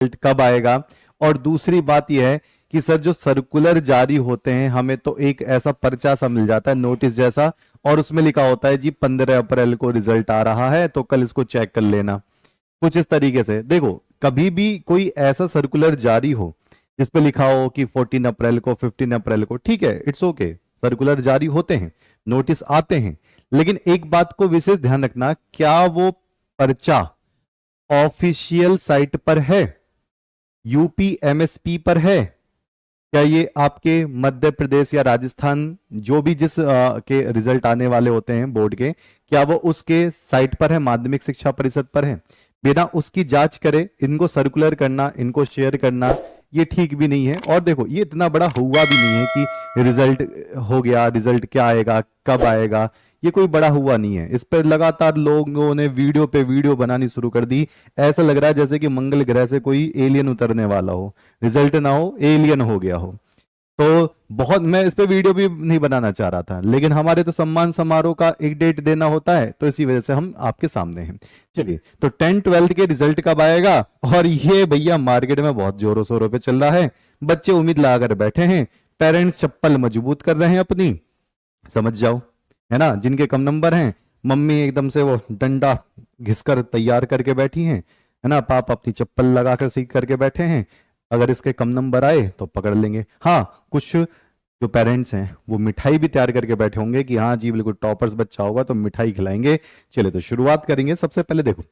Result कब आएगा। और दूसरी बात यह है कि सर जो सर्कुलर जारी होते हैं हमें तो एक ऐसा पर्चा सा मिल जाता है नोटिस जैसा, और उसमें लिखा होता है जी 15 अप्रैल को रिजल्ट आ रहा है तो कल इसको चेक कर लेना। कुछ इस तरीके से देखो, कभी भी कोई ऐसा सर्कुलर जारी हो जिसपे लिखा हो कि 14 अप्रैल को 15 अप्रैल को, ठीक है, इट्स ओके, सर्कुलर जारी होते हैं, नोटिस आते हैं, लेकिन एक बात को विशेष ध्यान रखना, क्या वो पर्चा ऑफिशियल साइट पर है, यूपी एमएसपी पर है, क्या ये आपके मध्य प्रदेश या राजस्थान जो भी जिस के रिजल्ट आने वाले होते हैं बोर्ड के, क्या वो उसके साइट पर है, माध्यमिक शिक्षा परिषद पर है। बिना उसकी जांच करे इनको सर्कुलर करना, इनको शेयर करना, ये ठीक भी नहीं है। और देखो ये इतना बड़ा हुआ भी नहीं है कि रिजल्ट हो गया, रिजल्ट क्या आएगा, कब आएगा, ये कोई बड़ा हुआ नहीं है। इस पर लगातार लोगों ने वीडियो पे वीडियो बनानी शुरू कर दी, ऐसा लग रहा है जैसे कि मंगल ग्रह से कोई एलियन उतरने वाला हो, रिजल्ट ना हो एलियन हो गया हो। तो बहुत, मैं इस पे वीडियो भी नहीं बनाना चाह रहा था, लेकिन हमारे तो सम्मान समारोह का एक डेट देना होता है, तो इसी वजह से हम आपके सामने हैं। चलिए, तो 10th-12th के रिजल्ट कब आएगा, और ये भैया मार्केट में बहुत जोरों शोरों पे चल रहा है, बच्चे उम्मीद लगाकर बैठे हैं, पेरेंट्स चप्पल मजबूत कर रहे हैं अपनी, समझ जाओ, है ना। जिनके कम नंबर हैं, मम्मी एकदम से वो डंडा घिसकर तैयार करके बैठी हैं, है ना, पापा अपनी चप्पल लगाकर सीख करके बैठे हैं, अगर इसके कम नंबर आए तो पकड़ लेंगे। हाँ, कुछ जो पेरेंट्स हैं वो मिठाई भी तैयार करके बैठे होंगे कि हाँ जी बिल्कुल टॉपर्स बच्चा होगा तो मिठाई खिलाएंगे। चलिए तो शुरुआत करेंगे। सबसे पहले देखो,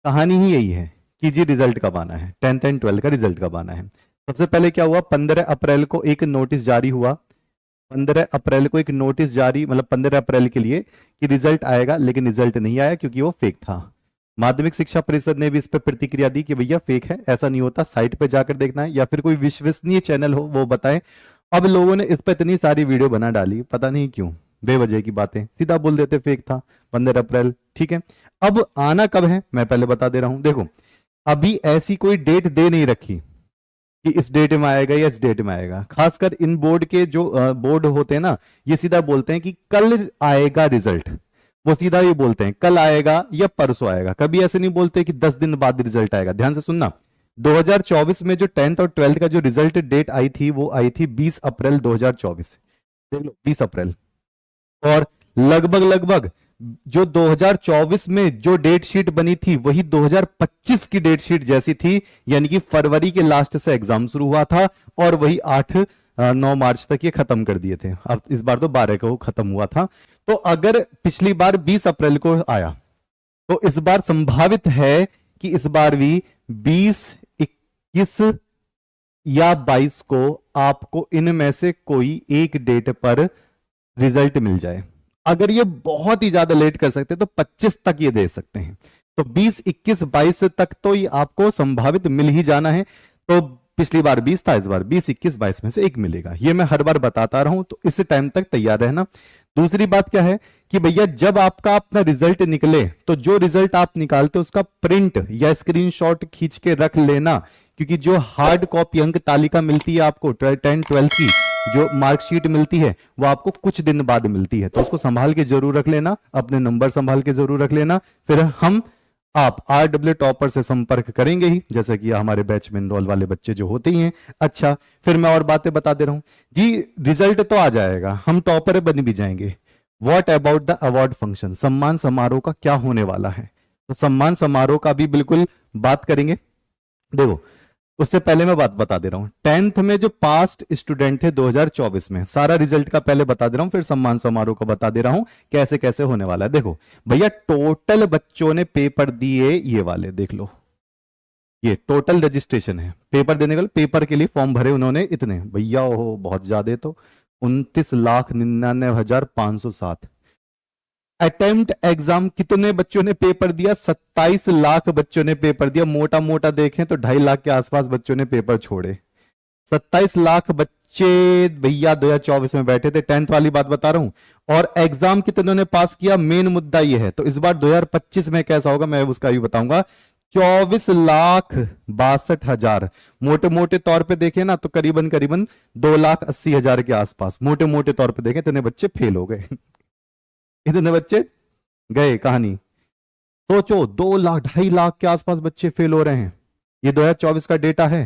कहानी ही यही है कि जी रिजल्ट कब आना है, 10th एंड 12th का रिजल्ट कब आना है। सबसे पहले क्या हुआ, 15 अप्रैल को एक नोटिस जारी हुआ, 15 अप्रैल को एक नोटिस जारी, मतलब 15 अप्रैल के लिए कि रिजल्ट आएगा, लेकिन रिजल्ट नहीं आया क्योंकि वो फेक था। माध्यमिक शिक्षा परिषद ने भी इस पर प्रतिक्रिया दी कि भैया फेक है, ऐसा नहीं होता, साइट पे जाकर देखना है, या फिर कोई विश्वसनीय चैनल हो वो बताएं। अब लोगों ने इस पर इतनी सारी वीडियो बना डाली, पता नहीं क्यों, बेवजह की बातें सीधा बोल देते फेक था 15 अप्रैल, ठीक है। अब आना कब है मैं पहले बता दे रहा हूं। देखो, अभी ऐसी कोई डेट दे नहीं रखी कि इस डेट में आएगा या इस डेट में आएगा। खासकर इन बोर्ड के जो बोर्ड होते हैं ना, ये सीधा बोलते हैं कि कल आएगा रिजल्ट, वो सीधा ये बोलते हैं कल आएगा या परसों आएगा, कभी ऐसे नहीं बोलते कि 10 दिन बाद रिजल्ट आएगा। ध्यान से सुनना, 2024 में जो 10th और 12th का जो रिजल्ट डेट आई थी वो आई थी 20 अप्रैल 2024, देख लो 20 अप्रैल। और लगभग लगभग जो 2024 में जो डेट शीट बनी थी वही 2025 की डेट शीट जैसी थी, यानी कि फरवरी के लास्ट से एग्जाम शुरू हुआ था और वही 9 मार्च तक ये खत्म कर दिए थे। अब इस बार तो 12 को खत्म हुआ था। तो अगर पिछली बार 20 अप्रैल को आया तो इस बार संभावित है कि इस बार भी 20, 21 या 22 को आपको इनमें से कोई एक डेट पर रिजल्ट मिल जाए। अगर ये बहुत ही ज्यादा लेट कर सकते हैं तो 25 तक ये दे सकते हैं। तो 20, 21, 22 तक तो ये आपको संभावित मिल ही जाना है। तो पिछली बार 20 था, इस बार 20, 21, 22 में से एक मिलेगा। ये मैं हर बार बताता रहा हूं, तो इस टाइम तक तैयार रहना। दूसरी बात क्या है कि भैया जब आपका अपना रिजल्ट निकले तो जो रिजल्ट आप निकालते उसका प्रिंट या स्क्रीनशॉट खींच के रख लेना, क्योंकि जो हार्ड कॉपी अंक तालिका मिलती है आपको 10-12 की, जो मार्कशीट मिलती है वो आपको कुछ दिन बाद मिलती है, तो उसको संभाल के जरूर रख लेना, अपने नंबर संभाल के जरूर रख लेना। फिर हम आप RW टॉपर से संपर्क करेंगे ही, जैसे कि हमारे बैच में एनरोल वाले बच्चे जो होते ही हैं। अच्छा, फिर मैं और बातें बता दे रहा हूं जी, रिजल्ट तो आ जाएगा, हम टॉपर बन भी जाएंगे। What about the award function, सम्मान समारोह का क्या होने वाला है? तो सम्मान समारोह का भी बिल्कुल बात करेंगे। देखो, उससे पहले मैं बात बता दे रहा हूं, 10th में जो पास्ट स्टूडेंट थे 2024 में, सारा रिजल्ट का पहले बता दे रहा हूं, फिर सम्मान समारोह का बता दे रहा हूं कैसे कैसे होने वाला है। देखो भैया, टोटल बच्चों ने पेपर दिए ये वाले, देख लो, ये टोटल रजिस्ट्रेशन है, पेपर देने वाले, पेपर के लिए फॉर्म भरे उन्होंने इतने, भैया हो बहुत ज्यादा, तो 29,99,507। अटेम्प्ट एग्जाम कितने बच्चों ने पेपर दिया? 27 लाख बच्चों ने पेपर दिया। मोटा मोटा देखें तो 2.5 लाख के आसपास बच्चों ने पेपर छोड़े। 27 लाख बच्चे भैया 2024 में बैठे थे, 10th वाली बात बता रहा हूं। और एग्जाम कितनों ने पास किया, मेन मुद्दा यह है। तो इस बार 2025 में कैसा होगा मैं उसका भी बताऊंगा। 24,62,000, मोटे मोटे तौर पे देखें ना तो करीबन करीबन 2,80,000 के आसपास, मोटे मोटे तौर पे देखें, इतने बच्चे फेल हो गए। इतने बच्चे गए, कहानी सोचो, 2 लाख 2.5 लाख के आसपास बच्चे फेल हो रहे हैं। ये 2024 का डेटा है,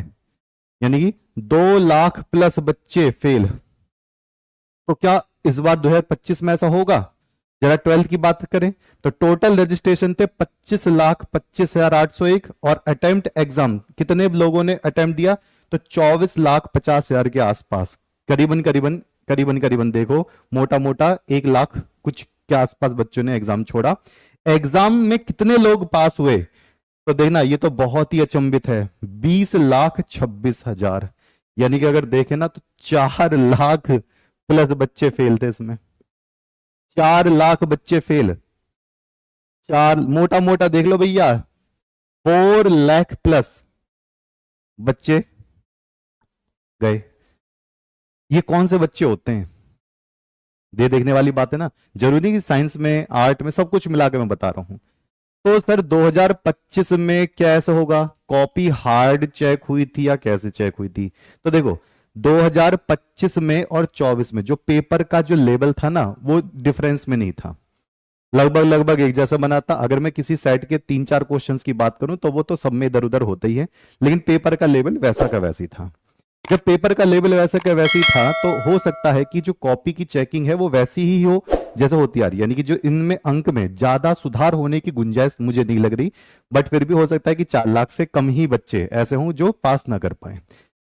यानी कि 2 लाख प्लस बच्चे फेल। तो क्या इस बार 2025 में ऐसा होगा? जरा 12th की बात करें तो टोटल रजिस्ट्रेशन थे 25,25,801 और अटेम्प्ट एग्जाम कितने लोगों ने अटेम्प्ट दिया? तो 24,50,50,000 के आसपास, करीबन करीबन करीबन करीबन देखो, मोटा मोटा 1 लाख कुछ के आसपास बच्चों ने एग्जाम छोड़ा। एग्जाम में कितने लोग पास हुए? तो देखना ये तो बहुत ही अचंभित है, 20,26,000, यानी कि अगर देखें ना तो 4 लाख प्लस बच्चे फेल थे इसमें। 4 लाख बच्चे फेल, चार मोटा मोटा देख लो भैया, 4 लाख प्लस बच्चे गए। ये कौन से बच्चे होते हैं? देखने वाली बात है ना, जरूरी कि साइंस में आर्ट में सब कुछ मिलाकर मैं बता रहा हूं। तो सर 2025 में कैसे होगा? कॉपी हार्ड चेक हुई थी या कैसे चेक हुई थी? तो देखो 2025 में और 24 में जो पेपर का जो लेवल था ना, वो डिफरेंस में नहीं था, लगभग लगभग एक जैसा बना था। अगर मैं किसी सेट के 3-4 क्वेश्चंस की बात करूं तो वो तो सब में इधर उधर होते ही है, लेकिन पेपर का लेवल वैसा का वैसे ही था। जब पेपर का लेवल वैसा का वैसे ही था तो हो सकता है कि जो कॉपी की चेकिंग है वो वैसी ही हो जैसे होती आ रही, यानी कि जो इनमें अंक में ज्यादा सुधार होने की गुंजाइश मुझे नहीं लग रही, बट फिर भी हो सकता है कि 4 लाख से कम ही बच्चे ऐसे हों जो पास ना कर पाए।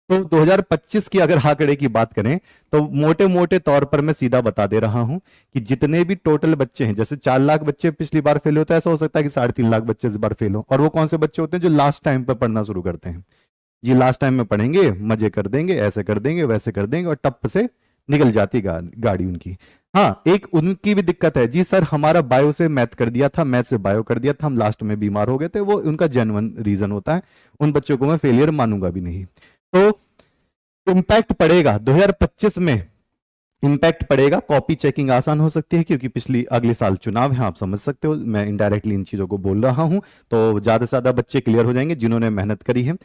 तो 2025 की अगर आंकड़े की बात करें तो मोटे मोटे तौर पर मैं सीधा बता दे रहा हूं कि जितने भी टोटल बच्चे हैं, जैसे 4 लाख बच्चे पिछली बार फेल होते हैं, ऐसा हो सकता है कि 3.5 लाख बच्चे इस बार फेल हो। और वो कौन से बच्चे होते हैं? जो लास्ट टाइम पर पढ़ना शुरू करते हैं, जी लास्ट टाइम में पढ़ेंगे, मजे कर देंगे, ऐसे कर देंगे, वैसे कर देंगे, और टप से निकल जाती गाड़ी उनकी। हाँ, एक उनकी भी दिक्कत है, जी सर हमारा बायो से मैथ कर दिया था, मैथ से बायो कर दिया था, हम लास्ट में बीमार हो गए थे, वो उनका जेन्युइन रीजन होता है, उन बच्चों को मैं फेलियर मानूंगा भी नहीं। तो इम्पैक्ट पड़ेगा 2025 में, इम्पैक्ट पड़ेगा। कॉपी चेकिंग आसान हो सकती है क्योंकि पिछली अगले साल चुनाव है, आप समझ सकते हो, मैं इनडायरेक्टली इन चीजों को बोल रहा हूं। तो ज्यादा से ज्यादा बच्चे क्लियर हो जाएंगे जिन्होंने मेहनत करी है।